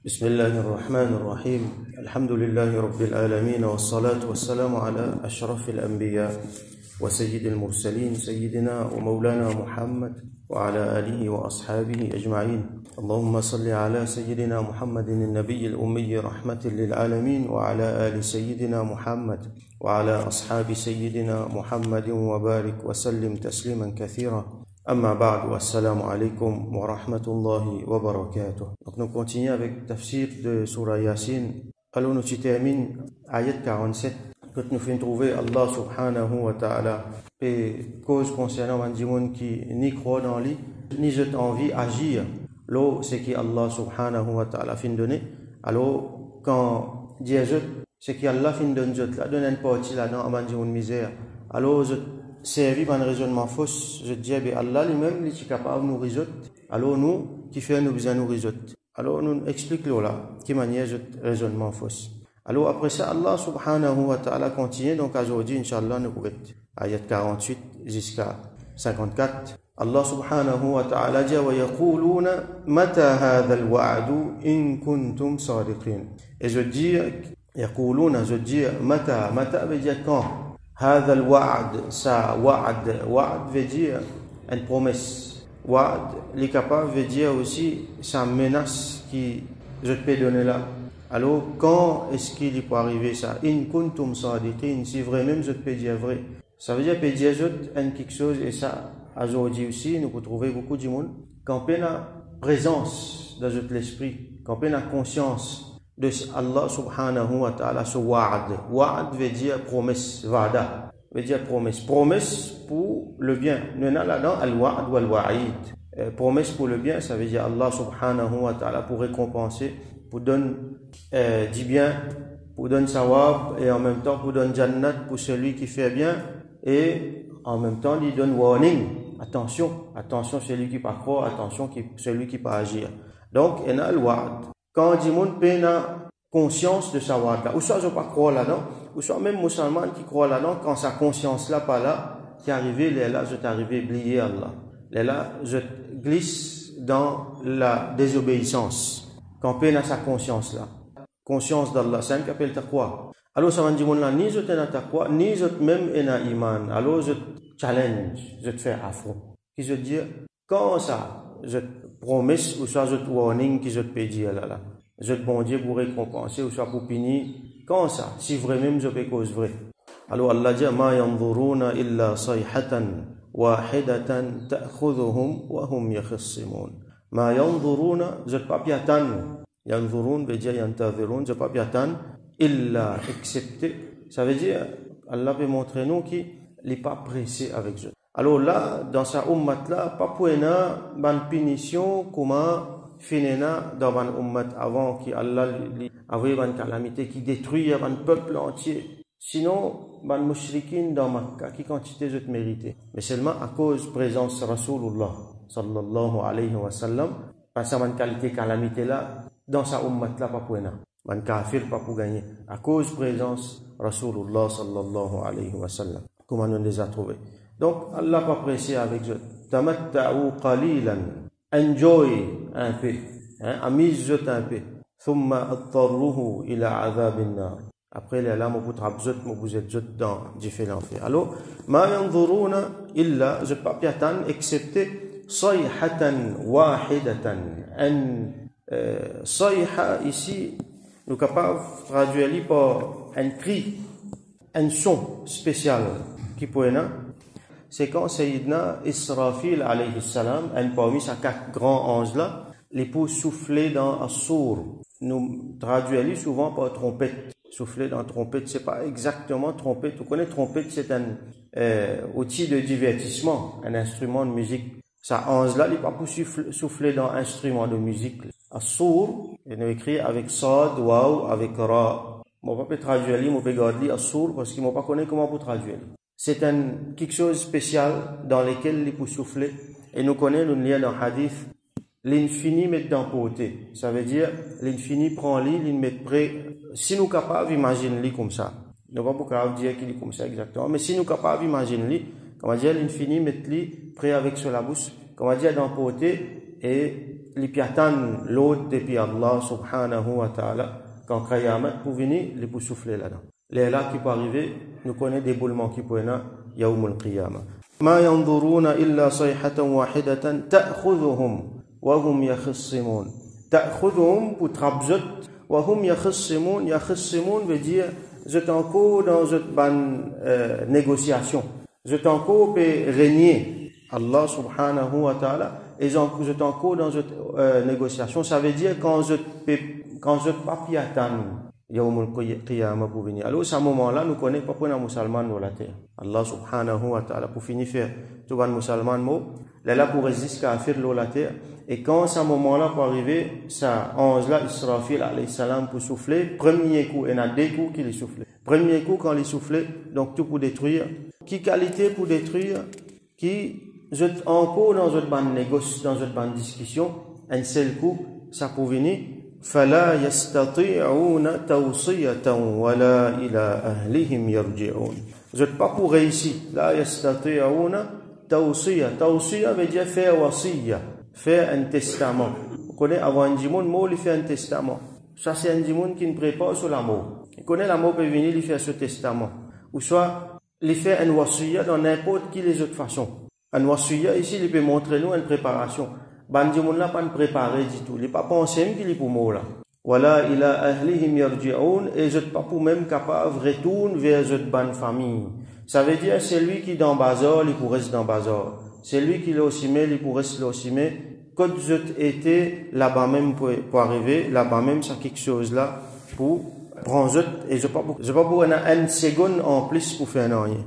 بسم الله الرحمن الرحيم الحمد لله رب العالمين والصلاة والسلام على أشرف الأنبياء وسيد المرسلين سيدنا ومولانا محمد وعلى آله وأصحابه أجمعين. اللهم صل على سيدنا محمد النبي الأمي رحمة للعالمين وعلى آل سيدنا محمد وعلى أصحاب سيدنا محمد وبارك وسلم تسليما كثيرا. Amma ba'd wa assalamu alaikum wa rahmatullahi wa barakatuh. Donc nous continuons avec tafsir de Surah Yasin. Alors nous terminons ayat 47 que nous faisons trouver Allah subhanahu wa ta'ala et cause concernant un monde qui ni croit dans lui ni j'ai envie d'agir. Là c'est qui Allah subhanahu wa ta'ala fin donner. Alors quand Dieu c'est qui Allah fin donne là donne une partie là dans un monde misère. Alors servi par un raisonnement fausse, je dis, Allah lui-même, il est capable de nous résoudre. Alors nous, qui fait nous besoin nous résoudre. Alors nous expliquons là, qui manière ce raisonnement fausse. Alors après ça, Allah subhanahu wa ta'ala continue, donc aujourd'hui, Inch'Allah, nous pourrons ayat 48 jusqu'à 54. Allah subhanahu wa ta'ala dit, وَيَقُولُونَ مَتَى هَذَا الْوَعْدُ إِن كُنتُمْ صَادِقِينَ. Et je dis, يقولون, je dis, mata veut dire quand. هذا الوعد ça wa'd veut dire une promesse. Wa'd les capable veut dire aussi ça menace qui je te peux donner là. Alors quand est-ce qu'il peut arriver ça? In kuntum sadiqin, si vraiment je te peux dire vrai. Ça veut dire peut dire quelque chose et ça aujourd'hui aussi nous pouvons trouver beaucoup de monde quand on a présence dans l'esprit, quand on a conscience de Allah subhanahu wa ta'ala ce wa'd veut dire promesse, va'da veut dire promesse pour le bien. Nous avons là-dedans al-wa'd wal wa'id. Promesse pour le bien, ça veut dire Allah subhanahu wa ta'ala pour récompenser, pour donner du bien, pour donner sawab et en même temps pour donner jannat pour celui qui fait bien et en même temps il donne warning, attention celui qui pas croire, attention celui qui pas agir. Donc il y a al-wa'd. Quand du monde peine conscience de sa wa'da, ou soit je pas croire là-dedans, ou soit même musulman qui croit là-dedans, quand sa conscience là pas là, qui est arrivé, là je t'arrive oublier Allah. Là je glisse dans la désobéissance. Quand peine sa conscience là, conscience d'Allah, c'est un qui appelle taqwa. Alors ça va dire là ni je t'ai taqwa, ni je même en iman. Alors je challenge, je te fais affront. Qui je dis quand ça je promesse ou soit je te warning qui je te peux dire là. Je te bon Dieu pour récompenser ou soit pour punir. Quand ça? Si vraiment je peux cause vrai. Alors Allah dit ma yanzuruna illa sayhatan wahidatan ta'khudhuhum wa hum yakhsimun. Ma yanzuruna je pas piatan. Yanzurun veut dire yantazirun, je pas piatan illa excepté. Ça veut dire Allah peut montrer nous qu'il n'est pas pressé avec eux. Alors là, dans sa ummat là, pas pour une punition comment finena dans une ummat avant qui Allah avait une calamité qui détruit un peuple entier. Sinon, ban mushrikin dans Makkah qui quantité je te mériter. Mais seulement à cause présence Rasulullah sallallahu alayhi wa sallam, pas ça une qualité calamité là dans sa ummat là pas pour une. Man kafir pas pour gagner. À cause présence Rasulullah sallallahu alayhi wa sallam. Comment on les a trouvés? Donc, Allah pas pressé avec eux. Tamatta'u qalilan. Enjoy un peu. Amuse-je un peu. Thumma attarruhu ila azabin nar. Après, les lames vous trabzot, vous êtes dans différents faits. Alors, ma yanzuruna illa, je pas piatan, excepté sayhatan wahidatan. Sayha ici, nous capables de traduire par un cri, un son spécial qui peut être. C'est quand Sayyidina Israfil alayhi salam, un parmi ces quatre grands anges là, les pour souffler dans As-Sur. Nous traduisons souvent par trompette. Souffler dans trompette, c'est pas exactement trompette. Vous connaissez trompette, c'est un outil de divertissement, un instrument de musique. Ça ange là, il n'est pas pour souffler dans un instrument de musique. As-Sur, il est écrit avec Sad, Waw, avec Ra. Moi, je peux traduire, je peux garder As-Sur parce qu'ils ne m'ont pas connu comment pour traduire. C'est quelque chose de spécial dans lequel il peut souffler. Et nous connaissons, nous lisons dans le hadith, l'infini met dans côté. Ça veut dire, l'infini prend l'île, il met près. Si nous sommes capables d'imaginer l'île comme ça, nous ne pouvons pas dire qu'il est comme ça exactement, mais si nous sommes capables d'imaginer l'île, comment dire, l'infini met l'île près avec sur la bouche, comment dire, dans côté, et les piatan l'autre depuis Allah subhanahu wa ta'ala quand Qayamat pour venir les pour souffler là-dedans les là qui peut arriver nous connaît des boulements qui peut na yawmul qiyamah ma yanzuruna illa sayhatan wahidatan ta'khudhuhum wa hum yakhissimun ta'khudhuhum pour trabzot wa hum yakhissimun veut dire je t'encore dans une négociation je t'encore peut régner Allah subhanahu wa ta'ala et je t'encore dans une négociation ça veut dire quand je pas piatan yawmul qiyamah pour venir alors à ce moment-là nous connaît pas pour un musulman dans la terre Allah subhanahu wa ta'ala pour finir faire tout un musulman mot là pour résister kafir dans la terre et quand ce moment-là pour arriver ça ange là Israfil alayhi salam pour souffler premier coup et a deux coups qu'il souffle premier coup quand il souffle donc tout pour détruire qui qualité pour détruire qui je encore dans une bonne négociation dans une bonne discussion un seul coup ça pour venir فلا يستطيعون توصية ولا إلى أهلهم يرجعون je pas pour réussir لا يستطيعون توصية veut dire faire wasiya faire un testament vous connaissez avant un djimoun mot il fait un testament ça c'est un djimoun qui ne prépare sur la mort il connaît la mort peut venir il fait ce testament ou soit il fait un wasiya dans n'importe quelle les autres façons un wasiya ici il peut montrer nous une préparation bandi moun la pas préparé du tout il pas pensé qu'il est pour moi là wala ila ahlihim yarji'un et je pas pour même capable retourne vers cette bonne famille ça veut dire c'est lui qui dans bazar il pour rester dans bazar c'est lui qui l'osimé il pour rester l'osimé quand je étais là-bas même pour arriver là-bas même ça quelque chose là pour prendre et je pas pour un seconde en plus pour faire rien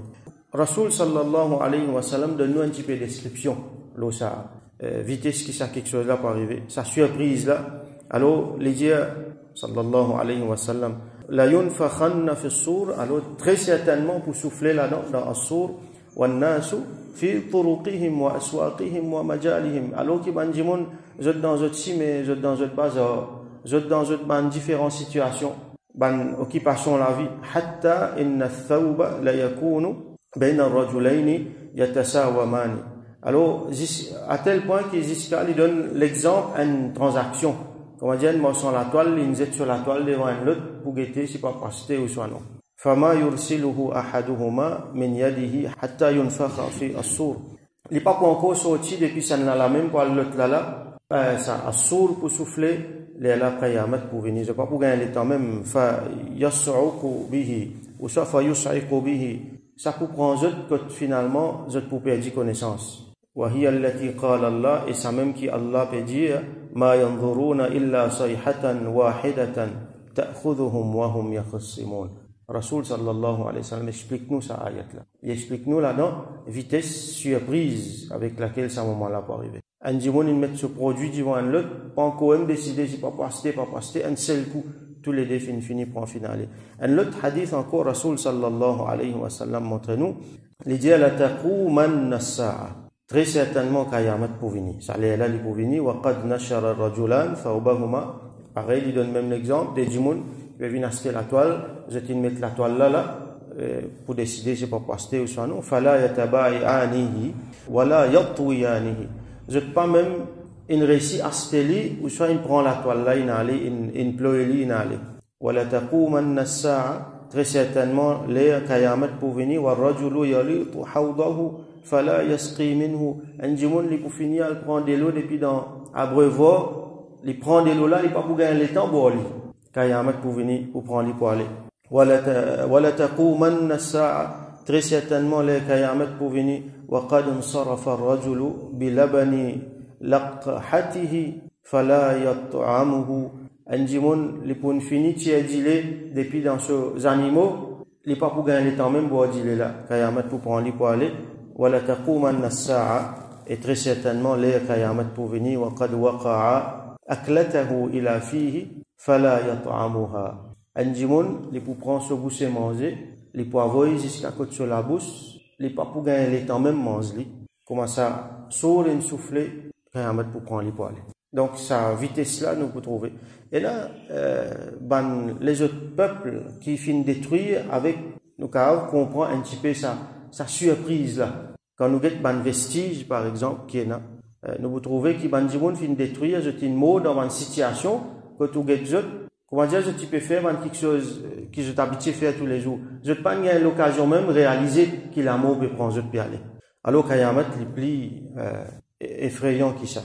Rasoul sallallahu alayhi wa sallam donne nous un petit peu de description là ça vitesse qui ça quelque chose là pour arriver sa surprise là alors les dire sallallahu alayhi wa sallam la yunfakhanna fi as-sur alors très certainement pour souffler là dans as-sur wan nasu fi turuqihim wa aswaqihim wa majalihim alors qui bandimon je dans autre cime je dans autre bazar je dans autre ban différentes situations ban occupation la vie hatta inna ath-thawba la yakunu bayna ar-rajulayn yatasawamani alors à tel point qu'il donne l'exemple une transaction comment dire moi sur la toile il jette sur la toile devant un autre pour guetter si pas passer ou soit non fama yursiluhu ahaduhuma min yadihi hatta yunfakha fi as-sur il pas encore sorti depuis ça la même pour l'autre là ça as-sur pour souffler la qiyamat pour venir je pas pour gagner le temps même fa yas'uqu bihi ou soit fa yus'iqu bihi ça pour prendre que finalement je pour perdre connaissance وهي التي قال الله et ça même qui Allah peut dire ما ينظرون إلا صيحة واحدة تأخذهم وهم يخصمون Rasoul sallallahu alayhi wa sallam explique-nous ça ayat là il explique-nous là-dedans vitesse surprise avec laquelle ce moment-là peut arriver un djimoun il met ce produit devant un l'autre pas encore même décider si pas passer un seul coup tous les deux fini pour en finaler un autre hadith encore Rasoul sallallahu alayhi wa sallam montre-nous il dit la taqumanna as-sa'a très certainement Qayamat pour venir ça allait là pour venir wa qad nashara ar-rajulan thawbahuma pareil il donne même l'exemple des djimoun qui peuvent venir acheter la toile je te mettre la toile là pour décider si pas passer ou soit non fala yataba'ianihi wala yatwiyanihi je pas même une réussi asteli ou soit il prend la toile là il aller in ploeli il aller wala taqumanna as-sa'a très certainement les Qayamat pour venir wa ar-rajulu yalitu hawdahu fala yasqi minhu un djimoun li pour finir il prend de l'eau depuis dans abreuvoir il prend de l'eau là il pas pour gagner le temps pour lui Qayamat pour venir pour prendre pour aller wala taqumanna as-sa'a très certainement les Qayamat pour venir wa qad insarafa ar-rajulu bi labani laqhatihi fala yat'amuhu un djimoun li pour finir tiadilé depuis dans ces animaux il pas pour gagner le temps même pour dire là Qayamat pour prendre pour aller ولا تقومن الساعة et très certainement les Qayamat pour venir وقد وقع أكلته إلى فيه فلا يطعمها un djimoun il pour prendre ce bouche et manger il pour avoir jusqu'à côté sur la bouche il pas pour gagner le temps même manger comment ça sur une souffler Qayamat pour prendre les poils donc sa vitesse là nous peut trouver et là les autres peuples qui finissent détruire avec nous comprend un petit peu ça sa surprise là quand nous guette ban vestige par exemple qui est là Nous vous trouvez qui bandimoun fin détruire, je t'ai mot dans une situation que tu gagnes. Comment dire, je peux faire quelque chose que je t'habitue à faire tous les jours. Je n'ai pas eu l'occasion même de réaliser qu'il a mot peut prendre, je peux aller. Alors, Kayamat, les plus effrayants qui ça.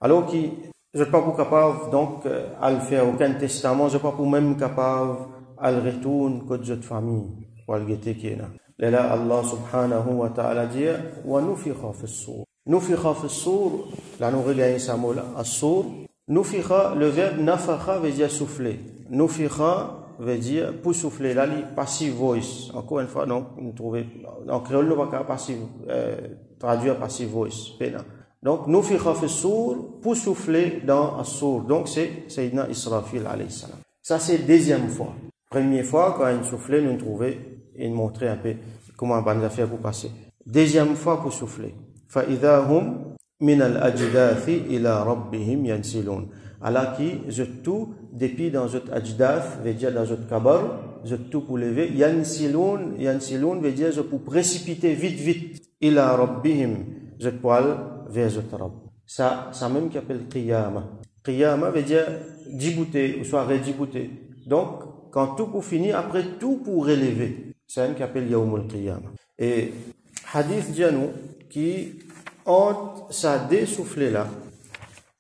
Alors, qui, je n'ai pas pour capable, donc, à le faire aucun testament, je n'ai pas pour même capable à le retourner que de famille, pour le guetter qui est là. Et là, Allah subhanahu wa ta'ala dit, wa nufikha fi s-sour. Nufikha fi s-sour, là, nous regardons ça mot là, as-sour. Nufikha, le verbe nafakha veut dire souffler. Nufikha veut dire pour souffler. Là, le passive voice. Encore une fois, donc, nous trouvons, en créole, nous va passive, traduire passive voice. Donc, nufikha fi s-sour, pour souffler dans as-sour. Donc, c'est Sayyidina Israfil alayhi salam. Ça, c'est deuxième fois. Première fois, quand il soufflait, nous trouvons et nous montrer un peu comment on va faire pour passer. Deuxième fois pour souffler. فَإِذَا هُمْ مِنَ الْأَجْدَاثِ إِلَى رَبِّهِمْ يَنْسِلُونَ. Alors qui, je tout, depuis dans votre ajdath, veut dire dans votre kabar, je tout pour lever, yansiloun veut dire je pour précipiter vite, ila rabbihim, je poil vers votre Rabb. Ça même qui appelle qiyama. Qiyama veut dire djibouté, ou soit redjibouté. Donc, quand tout pour finir, après tout pour relever. C'est un qui appelle Yawmul Qiyama. Et hadith dit à nous qui entre ça dessoufflé là,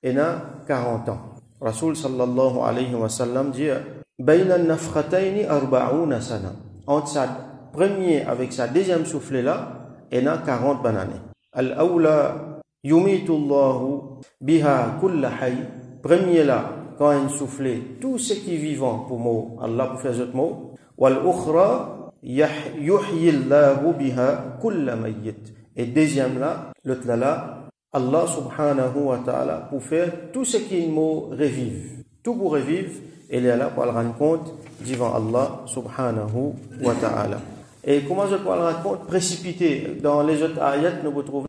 il a 40 ans. Rasoul sallallahu alayhi wa sallam dit Bayna nafkhatayni arba'ouna sana. Entre sa premier avec sa deuxième soufflé là, il a 40 bananes. Al-awla yumitu Allahu biha kulla hay. Premier là, quand il soufflait, tout ce qui est vivant pour mot, Allah pour faire ce mot, wal ukhra yuhyi Allahu biha kulla mayyit. Et deuxième là, l'autre là, Allah subhanahu wa ta'ala pour faire tout ce qui est mot revive. Tout pour revivre, il est là pour le rendre compte devant Allah subhanahu wa ta'ala. Et comment je peux le rendre compte? Précipité. Dans les autres ayats, nous vous trouvez,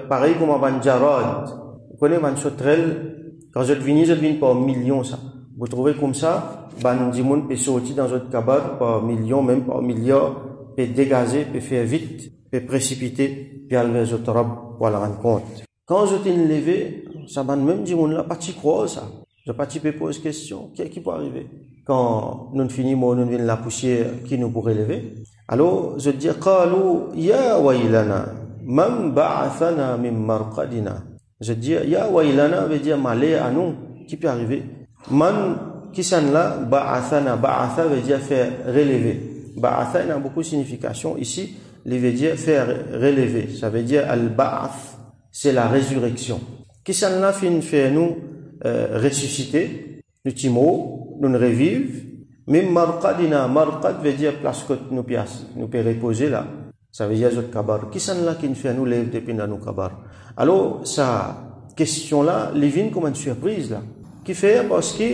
pareil comme un jarad. Vous connaissez un sauterelle? Quand je devine par millions ça. Vous trouvez comme ça, ban dimoun peut sortir dans votre kabar par millions, même par milliards, peut dégager, peut faire vite, peut précipiter, puis aller vers votre Rabb pour la rendre compte. Quand je t'ai levé, ça ban même dimoun là, pas t'y croire ça. Je pas t'y poser question, qu'est-ce qui peut arriver? Quand nous finissons, nous venons la poussière qui nous pourrait lever. Alors, je dis, qalu ya waylana, man ba'athana min marqadina. Je dis, ya waylana veut dire malheur à nous, qui peut arriver. Man, qui s'en là, ba'athana, ba'atha veut dire faire relever. Ba'atha, il a beaucoup de signification. Ici, il veut dire faire relever. Ça veut dire al-ba'ath, c'est la résurrection. Qui s'en là, fait nous ressusciter, nous timo, nous revivre. Même marqadina, marqad veut dire place que nous peut reposer là. Ça veut dire notre kabar. Qui s'en là qui fait nous lève depuis dans nos kabar? Alors, ça, question là, les vient comme une surprise là. Qui fait parce que,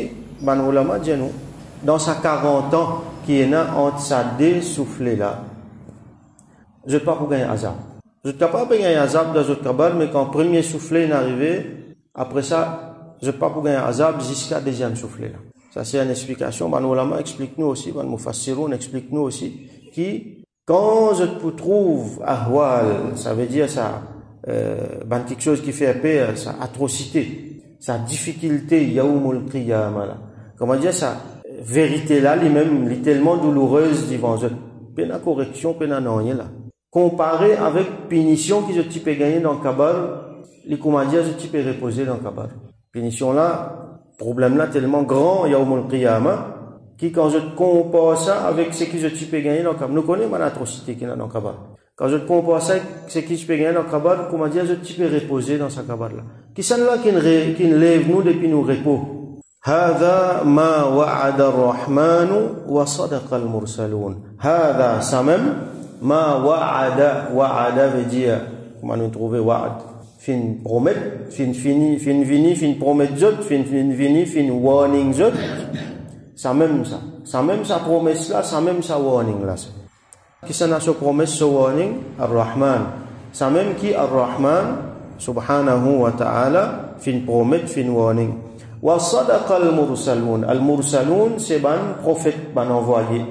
ban ulama dit nous, dans sa 40 ans, qui est là, entre sa dessoufflé là, je ne peux pas pour gagner azab. Je ne peux pas pour gagner azab dans notre kabar, mais quand premier soufflé est arrivé, après ça, je ne peux pas pour gagner azab jusqu'à deuxième soufflé là. Ça c'est une explication. Ban ulama explique-nous aussi, ban mufassiroun explique-nous aussi, qui, quand je te trouve ahwal, ça veut dire ça, quelque chose qui fait peur, sa atrocité, sa difficulté, yaoumul qiyamah là. Comment dire ça? Vérité là, lui-même, est tellement douloureuse devant eux. Pena correction, pena non rien là. Comparé avec punition qui je type gagner dans le kabar, les comment dire, je type reposer dans le kabar. Punition là, problème là tellement grand, yaoumul qiyamah, qui quand je compare ça avec ce que je type gagner dans le kabar, nous connaissons l'atrocité qu'il y a dans le kabar. Quand je compare ça avec ce qui je peux gagner dans le kabar, comment dire, je type reposer dans sa kabar là. Qui sont là qui lève nous depuis nos repos. هذا ما وعد الرحمن وصدق المرسلون. هذا سمم ما وعد veut dire comment nous trouver wa'ad fin promet fin vini fin promet jot fin vini fin warning jot ça même ça promesse là ça même ça warning là qui ça n'a ce promesse ce warning ar-rahman ça même qui ar-rahman subhanahu wa ta'ala fin promet fin warning. Wa sadaqa al-mursalun. Al-mursalun, c'est ban prophète, ban envoyé.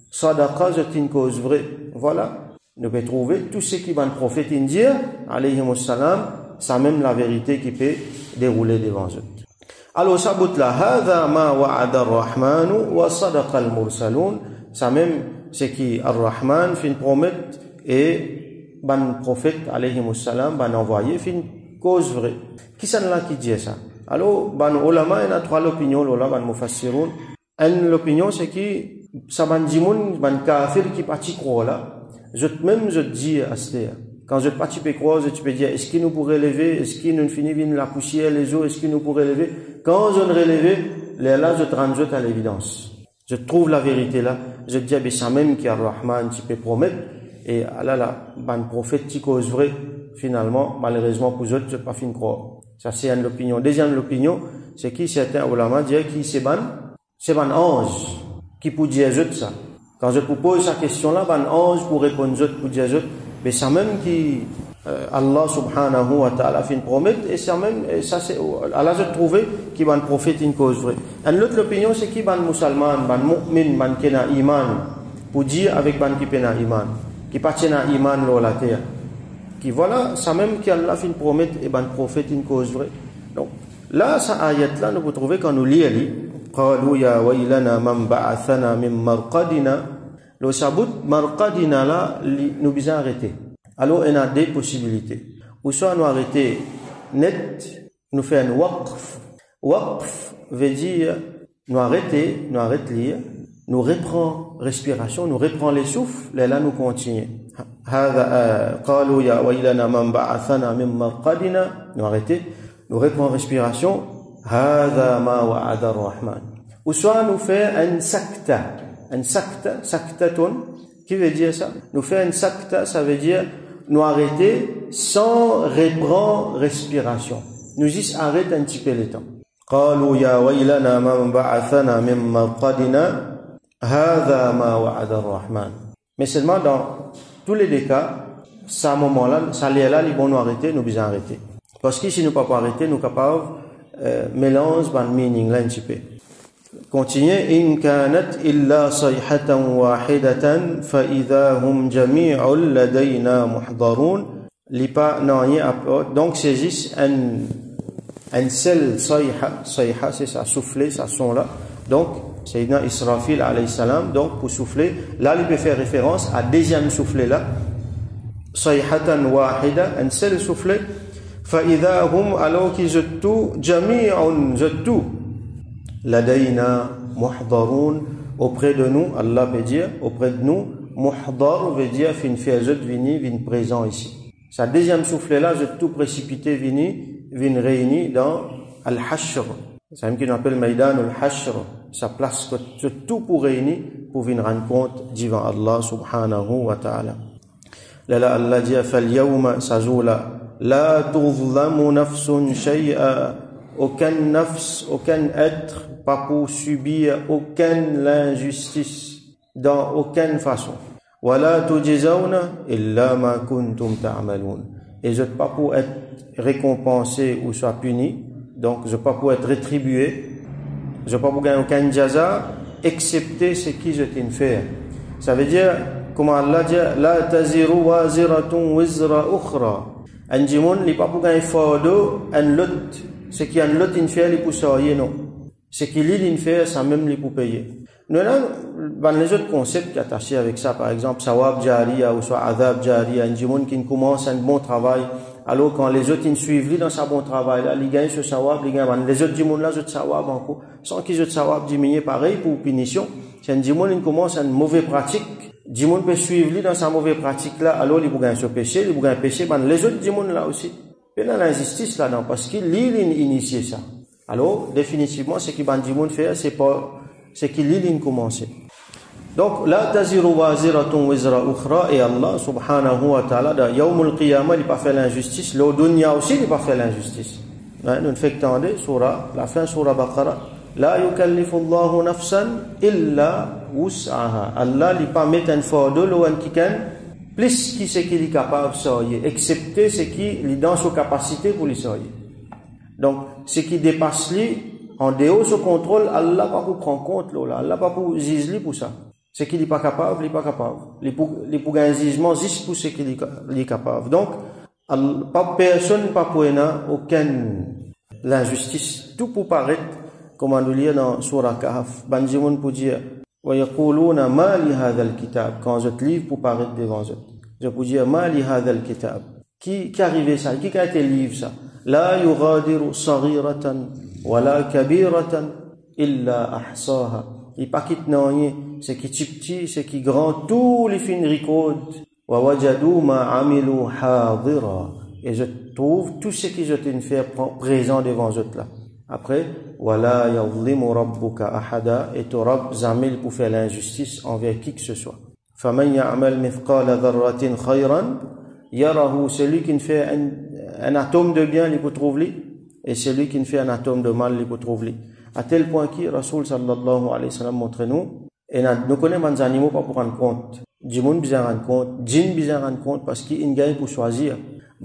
Sadaqa, c'est une cause vraie. Voilà. Nous pouvons trouver tout ce qui ban prophète indien, alayhi salam, ça même la vérité qui peut dérouler devant eux. Alors ça bout là, hadha ma wa'ada ar-rahman wa sadaqa al-mursalun, ça même c'est qui ar-rahman fin promettre et ban prophète alayhi salam ban envoyé fin cause vraie. Qui ça là qui dit ça? Alors ban ulama il y a trois opinions là ban mufassirun. L'opinion c'est qui ça ban dimoun ban kafir qui parti croire là. Je dis à cela. Quand je participe croire, je peux dire est-ce qu'il nous pourrait lever, est-ce qu'il nous finit la poussière, les eaux, est-ce qu'il nous pourrait lever? Quand je ne relève, là je te rends à l'évidence. Je trouve la vérité là. Je dis ben ça même qui a Rahman qui peut promettre et là ban prophète qui cause vrai finalement malheureusement pour eux je pas fin croire. Ça c'est une opinion. Deuxième opinion, c'est qui certains ulama disent qui c'est ban ange qui peut dire ça. Quand je vous pose cette question-là, ban ange pour répondre pour dire mais ça même qui Allah subhanahu wa ta'ala fait une promesse et ça même et ça c'est Allah je trouvé qui ban prophète une cause vraie. Et l'autre opinion c'est qui ban musulman, ban mu'min, ban kena iman pour dire avec ban qui pena iman, qui partit na iman là la terre. Qui voilà ça même qui Allah fait une promesse et ban prophète une cause vraie. Donc là ça ayat là nous pouvons trouver quand nous lisons qalu ya waylana man ba'athana min marqadina. Le sabut marqadina là nous besoin arrêter. Alors on a deux possibilités. Ou soit nous arrêter net, nous faire un waqf. Waqf veut dire nous arrêter lire, nous reprend respiration, nous reprend les souffles, et là nous continuons. Hada qalu ya waylana man ba'athana min marqadina, nous arrêter, nous reprend respiration. Hada ma wa'ada ar-rahman. Ou soit nous faire un sakta. Un saktatun, qui veut dire ça? Nous faire un sakta, ça veut dire nous arrêter sans reprendre respiration. Nous juste arrête un petit peu le temps. قالوا يا ويلنا من بعثنا من مرقدنا هذا ما وعد الرحمن. Mais seulement dans tous les deux cas, ça moment-là, ça là, ils vont nous arrêter, nous besoin arrêter. Parce que si nous pas arrêter, nous capables mélange ban meaning là un petit peu. Continuez in kanat illa sayhatan wahidatan fa idha hum jami'un ladayna muhdarun lipa non donc c'est juste un seul sayha c'est ça souffler ça son là donc Sayyidina Israfil alayhi salam donc pour souffler là il peut faire référence à deuxième souffler là sayhatan wahida un seul souffler fa idha hum alors qu'ils tout jami'un tout Ladayna muhdarun auprès de nous, Allah veut dire auprès de nous, muhdar veut dire fin fiazot vini vin présent ici. Sa deuxième souffle là, je tout précipité vin réuni dans al-hashr. C'est même qu'on appelle Maïdan al-hashr, sa place que tout pour réunir pour venir rendre compte devant Allah subhanahu wa ta'ala. Là Allah dit fal yawma sazula la tuzlamu nafsun shay'a aucun nafs, aucun être, pas pour subir aucune injustice, dans aucune façon. Wala tujzauna illa ma kuntum ta'malun. Et je ne pas pour être récompensé ou soit puni, donc je ne pas pour être rétribué, je ne pas pour gagner aucun jaza, excepté ce qui je t'ai fait. Ça veut dire, comme Allah dit, la taziru waziratun wizra ukhra. Un jimoun, il pas pour gagner fardeau, un lot. Ce qui a un lot inférieur, il peut s'ailler, non. Ce qui lit l'inférieur, ça même, il peut payer. Nous, là, dans les autres concepts qui sont attachés avec ça, par exemple, sawab jariya ou soit adab jariya, un jimoun qui commence un bon travail, alors quand les autres, ils suivent dans sa bon travail, là, ils gagnent ce sawab, ils gagnent, les autres jimoun là, ils sawab encore, sans qu'ils aient sawab diminué, pareil, pour punition. Si un jimoun, il commence une mauvaise pratique, jimoun peut suivre dans sa mauvaise pratique là, alors il peut gagner ce péché, il peut gagner péché, les autres jimoun là aussi. Il y a l'injustice là-dedans, parce qu'il initié ça. Alors, définitivement, ce qui bandimoun fait, c'est qu'il commencé. Donc, la taziru waziratun wizra ukhra, et Allah, subhanahu wa ta'ala, dans Yawmul Qiyamah, il n'a pas fait l'injustice, le dunya aussi, il n'a pas fait l'injustice. Nous fait attendre, la fin, surah Baqarah, la yukallifu Allahu nafsan illa wus'aha. Allah, il n'a pas mis un fardeau, l'ouan kikan, plus qui c'est qu'il est capable de sortir, excepté ce qui est dans sa capacité pour les sortir. Donc, ce qui dépasse lui, en dehors de son contrôle, Allah pas pour prendre compte, là, Allah pas pour juger pour ça. Ce qu'il n'est pas capable, il n'est pas capable. Il pour gagner un jugement juste pour ce qu'il est capable. Donc, Pas personne, pas pour aucune l'injustice, tout pour paraître, comme on nous lit dans Surah Kahf, Banjimoun pour dire, وَيَقُولُونَ مَا لِهَذَا الْكِتَابِ quand je te livre pour paraître devant eux. Je peux dire, مَا لِهَذَا الْكِتَابِ qui arrivé ça? Qui a été livre ça? لَا يُغَادِرُ صَغِيرَةً وَلَا كَبِيرَةً إِلَّا أَحْصَاهَا il pas quitte rien, c'est qui petit, c'est qui grand, tous les fins records. وَوَجَدُوا مَا عَمِلُوا حَاضِرًا et je trouve tout ce que je t'ai fait présent devant eux là. Après, وَلَا يَظْلِمُ رَبُّكَ أَحَدًا et ton Rabb jamais pour faire l'injustice envers qui que ce soit. فَمَنْ يَعْمَلْ مِثْقَالَ ذَرَّةٍ خَيْرًا يَرَهُ celui qui fait un atome de bien, il peut trouver et celui qui fait un atome de mal, il peut trouver. À tel point que Rasoul sallallahu alayhi wa sallam montre nous, et nous connaissons les animaux pas pour rendre compte. Djimoun bizarre rendre compte, djinn bizarre rendre compte parce qu'ils gagnent pour choisir.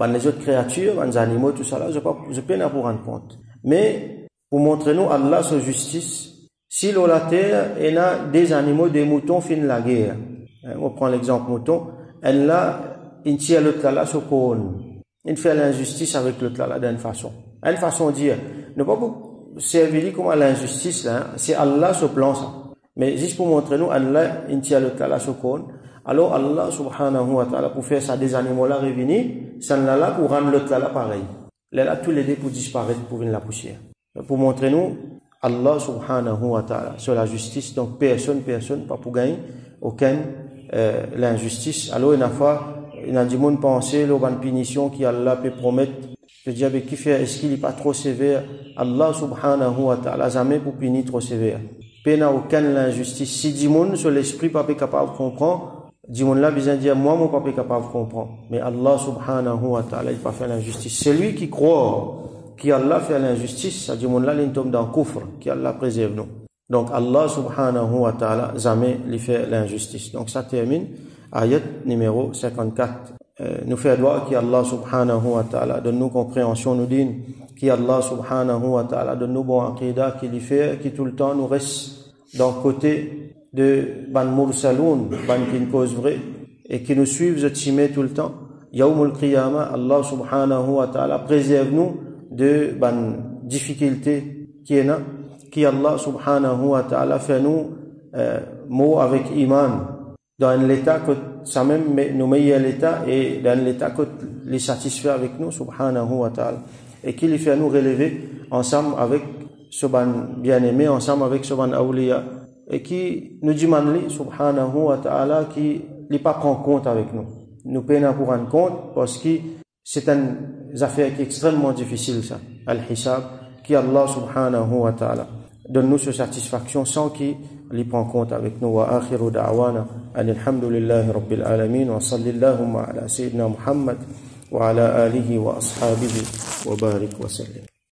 Les autres créatures, les animaux, tout ça là, je peine à pour rendre compte. Mais, pour montrer nous Allah sa justice, si l'on la terre, il y a des animaux, des moutons, fin la guerre. On prend l'exemple mouton, elle là, il tire le tlala sur cône. Il fait l'injustice avec le tlala d'une façon. Une façon de dire, ne pas servir comme à l'injustice là, c'est Allah ce plan ça. Mais juste pour montrer nous, Allah, il tire le tlala sur cône. Alors Allah subhanahu wa ta'ala pour faire ça des animaux là revenir, ça là pour rendre le tlala pareil. Là tous les deux pour disparaître pour venir la poussière. Pour montrer nous Allah subhanahu wa ta'ala sur la justice, donc personne pas pour gagner aucune l'injustice. Alors une fois il y a du monde penser la bonne punition qui Allah peut promettre, je dis avec qui fait est-ce qu'il est pas trop sévère? Allah subhanahu wa ta'ala jamais pour punir trop sévère. Peine aucune l'injustice. Si du monde sur l'esprit pas capable de comprendre, du monde là besoin dire moi mon pas capable de comprendre. Mais Allah subhanahu wa ta'ala il pas fait l'injustice. C'est lui qui croit qui Allah fait l'injustice, ça dit mon là il tombe dans le kufr, qui Allah préserve nous. Donc Allah subhanahu wa ta'ala jamais lui fait l'injustice. Donc ça termine ayat numéro 54. Nous fait droit qui Allah subhanahu wa ta'ala donne nous compréhension nous dit qui Allah subhanahu wa ta'ala donne nous bon aqida qui lui fait qui tout le temps nous reste dans le côté de ban mursaloun ban qui cause vrai et qui nous suivent tout le temps. Yawmul qiyamah Allah subhanahu wa ta'ala préserve nous de ban difficultés qui est là qui Allah subhanahu wa ta'ala fait nous mot avec iman dans l'état que ça même nous meilleur l'état et dans l'état que les satisfait avec nous subhanahu wa ta'ala et qui les fait nous relever ensemble avec ce ban bien-aimé ensemble avec ce ban awliya et qui nous demande subhanahu wa ta'ala qui n'est pas prend compte avec nous peinons pour rendre compte parce que c'est une affaire qui est extrêmement difficile ça al-hisab qui Allah subhanahu wa ta'ala donne-nous cette satisfaction sans qu'il les prend compte avec nous. Wa akhiru da'wana alhamdulillahi rabbil alamin wa sallallahu ala sayyidina Muhammad wa ala alihi wa ashabihi wa barik wa sallim.